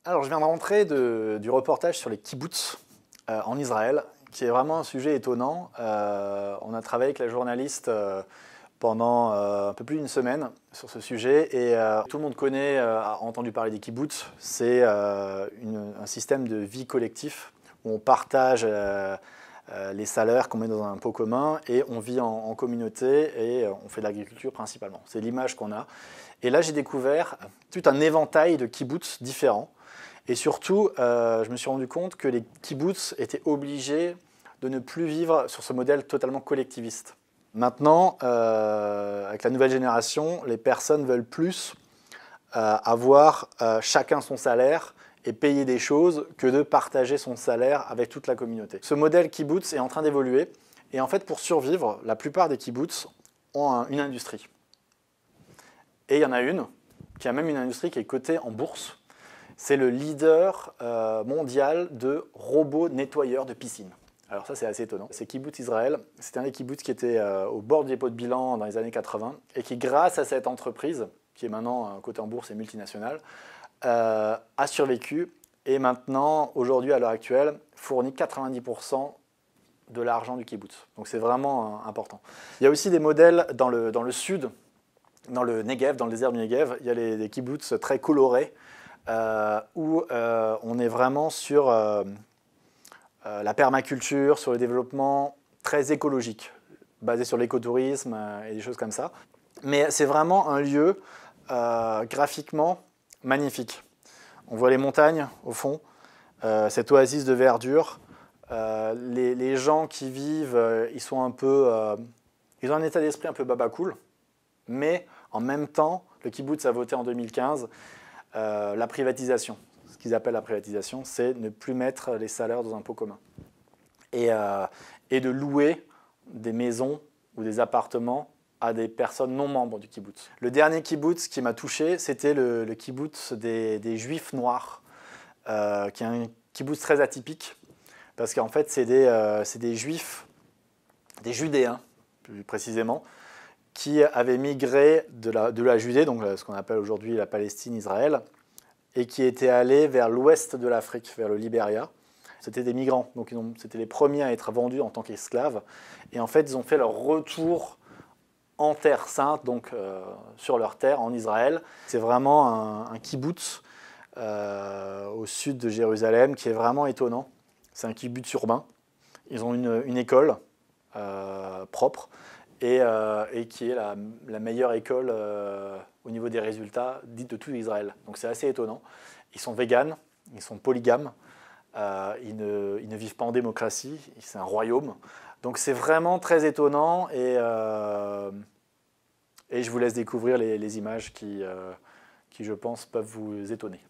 Alors, je viens de rentrer du reportage sur les kibbutz en Israël, qui est vraiment un sujet étonnant. On a travaillé avec la journaliste pendant un peu plus d'une semaine sur ce sujet et tout le monde connaît, a entendu parler des kibbutz. C'est un système de vie collectif où on partage les salaires qu'on met dans un pot commun et on vit en communauté et on fait de l'agriculture principalement. C'est l'image qu'on a. Et là, j'ai découvert tout un éventail de kibbutz différents. Et surtout, je me suis rendu compte que les kibbutz étaient obligés de ne plus vivre sur ce modèle totalement collectiviste. Maintenant, avec la nouvelle génération, les personnes veulent plus avoir chacun son salaire et payer des choses que de partager son salaire avec toute la communauté. Ce modèle kibbutz est en train d'évoluer et en fait, pour survivre, la plupart des kibbutz ont une industrie. Et il y en a une, qui a même une industrie qui est cotée en bourse. C'est le leader mondial de robots nettoyeurs de piscines. Alors ça, c'est assez étonnant. C'est Kibbutz Israël. C'était un des kibbutz qui était au bord du dépôt de bilan dans les années 80 et qui, grâce à cette entreprise, qui est maintenant cotée en bourse et multinationale, a survécu et maintenant, aujourd'hui, à l'heure actuelle, fournit 90% de l'argent du kibbutz. Donc c'est vraiment important. Il y a aussi des modèles dans le sud, dans le Negev, dans le désert du Negev. Il y a des kibbutz très colorés, où on est vraiment sur la permaculture, sur le développement très écologique, basé sur l'écotourisme et des choses comme ça. Mais c'est vraiment un lieu graphiquement magnifique. On voit les montagnes au fond, cette oasis de verdure. Les gens qui vivent, ils sont un peu, ils ont un état d'esprit un peu baba-cool, mais en même temps, le kibbutz a voté en 2015 la privatisation. Ce qu'ils appellent la privatisation, c'est ne plus mettre les salaires dans un pot commun. Et de louer des maisons ou des appartements à des personnes non membres du kibbutz. Le dernier kibbutz qui m'a touché, c'était le kibbutz des Juifs noirs, qui est un kibbutz très atypique, parce qu'en fait, c'est des Juifs, des Judéens plus précisément, qui avaient migré de la Judée, donc ce qu'on appelle aujourd'hui la Palestine, Israël, et qui étaient allés vers l'ouest de l'Afrique, vers le Libéria. C'était des migrants, donc c'était les premiers à être vendus en tant qu'esclaves. Et en fait, ils ont fait leur retour en Terre Sainte, donc sur leur terre, en Israël. C'est vraiment un kibbutz au sud de Jérusalem qui est vraiment étonnant. C'est un kibbutz urbain. Ils ont une école propre et qui est la meilleure école au niveau des résultats dite de tout Israël. Donc c'est assez étonnant. Ils sont véganes, ils sont polygames, ils ne vivent pas en démocratie, c'est un royaume. Donc c'est vraiment très étonnant et je vous laisse découvrir les images qui, je pense, peuvent vous étonner.